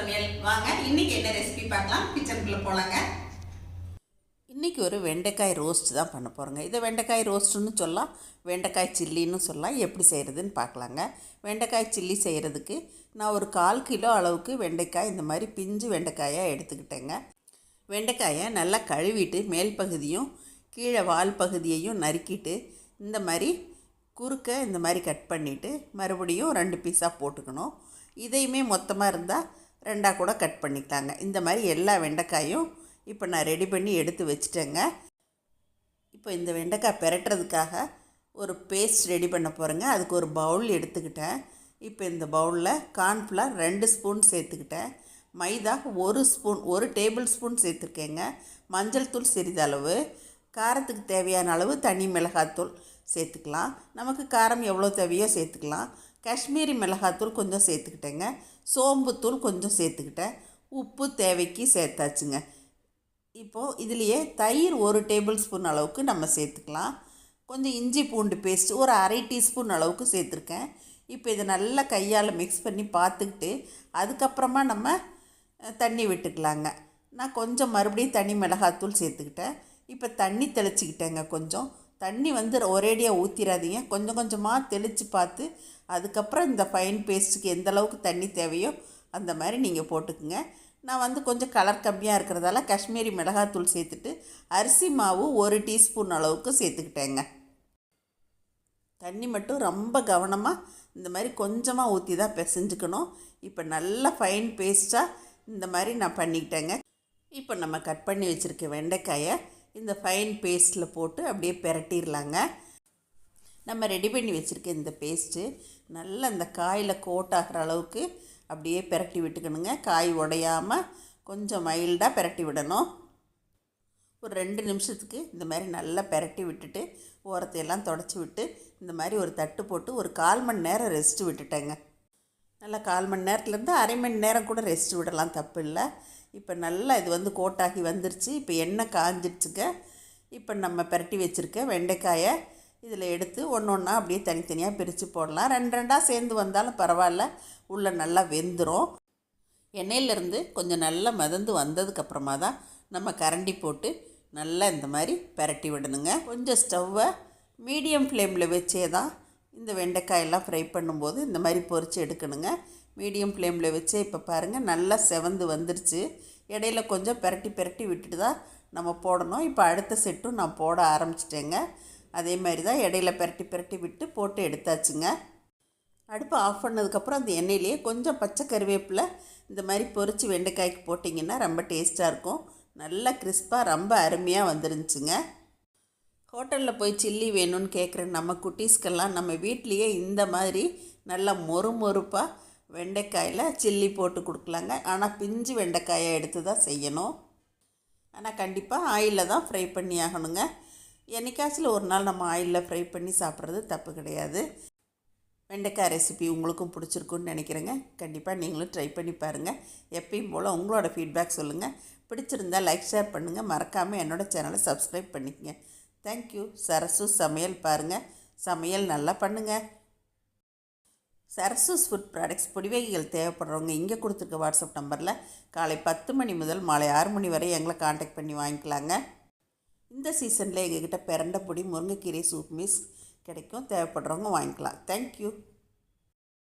சமையல் வாங்க. இன்னைக்கு என்ன ரெசிபி பார்க்கலாம். கிச்சனுக்குள்ள போலாங்க. இன்றைக்கி ஒரு வெண்டைக்காய் ரோஸ்ட் தான் பண்ண போகிறோங்க. இதை வெண்டைக்காய் ரோஸ்ட்டுன்னு சொல்லலாம், வெண்டைக்காய் சில்லின்னு சொல்லலாம். எப்படி செய்கிறதுன்னு பார்க்கலாங்க. வெண்டைக்காய் சில்லி செய்கிறதுக்கு நான் ஒரு 1/4 கிலோ அளவுக்கு வெண்டைக்காய் இந்த மாதிரி பிஞ்சு வெண்டைக்காயாக எடுத்துக்கிட்டேங்க. வெண்டைக்காயை நல்லா கழுவிட்டு மேல் பகுதியும் கீழே வால் பகுதியையும் நறுக்கிட்டு இந்த மாதிரி குறுக்க இந்த மாதிரி கட் பண்ணிவிட்டு மறுபடியும் 2 பீஸாக போட்டுக்கணும். இதையுமே மொத்தமாக இருந்தால் 2ஆக கூட கட் பண்ணிக்கலாங்க. இந்த மாதிரி எல்லா வெண்டைக்காயும் இப்போ நான் ரெடி பண்ணி எடுத்து வச்சுட்டேங்க. இப்போ இந்த வெண்டைக்காய் பெரட்டுறதுக்காக ஒரு பேஸ்ட் ரெடி பண்ண போகிறேங்க. அதுக்கு ஒரு பவுல் எடுத்துக்கிட்டேன். இப்போ இந்த பவுலில் கார்ன்ஃப்ளவர் 2 ஸ்பூன் சேர்த்துக்கிட்டேன். மைதா 1 டேபிள் ஸ்பூன் சேர்த்துருக்கேங்க. மஞ்சள் தூள் சிறிதளவு, காரத்துக்கு தேவையான அளவு தனி மிளகாத்தூள் சேர்த்துக்கலாம். நமக்கு காரம் எவ்வளோ தேவையோ சேர்த்துக்கலாம். காஷ்மீரி மிளகாத்தூள் கொஞ்சம் சேர்த்துக்கிட்டேங்க. சோம்புத்தூள் கொஞ்சம் சேர்த்துக்கிட்டேன். உப்பு தேவைக்கு சேர்த்தாச்சுங்க. இப்போது இதுலேயே தயிர் 1 டேபிள் ஸ்பூன் அளவுக்கு நம்ம சேர்த்துக்கலாம். கொஞ்சம் இஞ்சி பூண்டு பேஸ்ட் ஒரு 1/2 டீஸ்பூன் அளவுக்கு சேர்த்துருக்கேன். இப்போ இதை நல்லா கையால் மிக்ஸ் பண்ணி பார்த்துக்கிட்டு அதுக்கப்புறமா நம்ம தண்ணி விட்டுக்கலாங்க. நான் கொஞ்சம் மறுபடியும் தனி மிளகாத்தூள் சேர்த்துக்கிட்டேன். இப்போ தண்ணி தெளிச்சிக்கிட்டேங்க. கொஞ்சம் தண்ணி ஒரேடியாக ஊற்றிடாதீங்க. கொஞ்சம் கொஞ்சமாக தெளித்து பார்த்து அதுக்கப்புறம் இந்த ஃபைன் பேஸ்ட்டுக்கு எந்த அளவுக்கு தண்ணி தேவையோ அந்த மாதிரி நீங்கள் போட்டுக்குங்க. நான் கொஞ்சம் கலர் கம்மியாக இருக்கிறதால காஷ்மீரி மிளகாத்தூள் சேர்த்துட்டு அரிசி மாவு 1 டீஸ்பூன் அளவுக்கு சேர்த்துக்கிட்டேங்க. தண்ணி மட்டும் ரொம்ப கவனமாக இந்த மாதிரி கொஞ்சமாக ஊற்றி தான் பிசைஞ்சுக்கணும். இப்போ நல்லா ஃபைன் பேஸ்ட்டாக இந்த மாதிரி நான் பண்ணிக்கிட்டேங்க. இப்போ நம்ம கட் பண்ணி வச்சுருக்க வெண்டைக்காயை இந்த ஃபைன் பேஸ்ட்டில் போட்டு அப்படியே பிரட்டிடலாங்க. நம்ம ரெடி பண்ணி வச்சுருக்க இந்த பேஸ்ட்டு நல்லா இந்த காயில் கோட் ஆகிற அளவுக்கு அப்படியே பிரட்டி விட்டுக்கணுங்க. காய் உடையாமல் கொஞ்சம் மைல்டாக பிரட்டி விடணும். ஒரு 2 நிமிஷத்துக்கு இந்த மாதிரி நல்லா பிரட்டி விட்டுட்டு ஓரத்தையெல்லாம் தொடச்சி விட்டு இந்த மாதிரி ஒரு தட்டு போட்டு ஒரு 1/4 மணி நேரம் ரெஸ்ட்டு விட்டுட்டேங்க. நல்லா 1/4 மணி நேரத்துலேருந்து அரை மணி நேரம் கூட ரெஸ்ட் விடலாம், தப்பு இல்லை. இப்போ நல்லா இது கோட்டாகி வந்துருச்சு. இப்போ எண்ணெய் காஞ்சிடுச்சுங்க. இப்போ நம்ம பிரட்டி வச்சுருக்க வெண்டைக்காயை இதில் எடுத்து ஒன்றா அப்படியே தனித்தனியாக பிரித்து போடலாம். 2 சேர்ந்து வந்தாலும் பரவாயில்ல, உள்ளே நல்லா வெந்துடும். எண்ணெயிலேருந்து கொஞ்சம் நல்லா மிதந்து வந்ததுக்கப்புறமா தான் நம்ம கரண்டி போட்டு நல்லா இந்த மாதிரி பிரட்டி விடணுங்க. கொஞ்சம் ஸ்டவ்வை மீடியம் ஃப்ளேமில் வச்சே தான் இந்த வெண்டைக்காயெல்லாம் ஃப்ரை பண்ணும்போது இந்த மாதிரி பொரித்து எடுக்கணுங்க. மீடியம் ஃப்ளேமில் வச்சே இப்போ பாருங்கள் நல்லா செவந்து வந்துருச்சு. இடையில கொஞ்சம் பிரட்டி விட்டுட்டு தான் நம்ம போடணும். இப்போ அடுத்த செட்டும் நான் போட ஆரம்பிச்சிட்டேங்க. அதே மாதிரி தான் இடையில பிரட்டி விட்டு போட்டு எடுத்தாச்சுங்க. அடுப்பு ஆஃப் பண்ணதுக்கப்புறம் அந்த எண்ணெயிலேயே கொஞ்சம் பச்சை கருவேப்பிலை இந்த மாதிரி பொரித்து வெண்டைக்காய்க்கு போட்டிங்கன்னா ரொம்ப டேஸ்ட்டாக இருக்கும். நல்லா கிறிஸ்பாக ரொம்ப அருமையாக வந்துருந்துச்சுங்க. ஹோட்டலில் போய் சில்லி வேணும்னு கேட்குற நம்ம குட்டீஸ்க்கெல்லாம் நம்ம வீட்லேயே இந்த மாதிரி நல்லா மொறுமொறுப்பாக வெண்டைக்காயில் சில்லி போட்டு கொடுக்கலாங்க. ஆனால் பிஞ்சு வெண்டைக்காயை எடுத்து தான் செய்யணும். ஆனால் கண்டிப்பாக ஆயிலில் தான் ஃப்ரை பண்ணி ஆகணுங்க. என்னைக்காச்சும் ஒரு நாள் நம்ம ஆயிலில் ஃப்ரை பண்ணி சாப்பிட்றது தப்பு கிடையாது. வெண்டைக்காய் ரெசிபி உங்களுக்கும் பிடிச்சிருக்குன்னு நினைக்கிறேங்க. கண்டிப்பாக நீங்களும் ட்ரை பண்ணி பாருங்கள். எப்பயும் போல் உங்களோட ஃபீட்பேக் சொல்லுங்கள். பிடிச்சிருந்தால் லைக் ஷேர் பண்ணுங்கள். மறக்காமல் என்னோடய சேனலை சப்ஸ்கிரைப் பண்ணிக்கங்க. தேங்க்யூ. சரசு சமையல் பாருங்கள். சமையல் நல்லா பண்ணுங்கள். சரசூஸ் ஃபுட் ப்ராடக்ட்ஸ் பொடிவகைகள் தேவைப்படுறவங்க இங்கே கொடுத்துருக்க வாட்ஸ்அப் நம்பரில் காலை 10 மணி முதல் மாலை 6 மணி வரை எங்களை காண்டாக்ட் பண்ணி வாங்கிக்கலாங்க. இந்த சீசனில் எங்ககிட்ட பிரண்டை பொடி, முருங்கைக்கீரை சூப் மிக்ஸ் கிடைக்கும். தேவைப்படுறவங்க வாங்கிக்கலாம். தேங்க்யூ.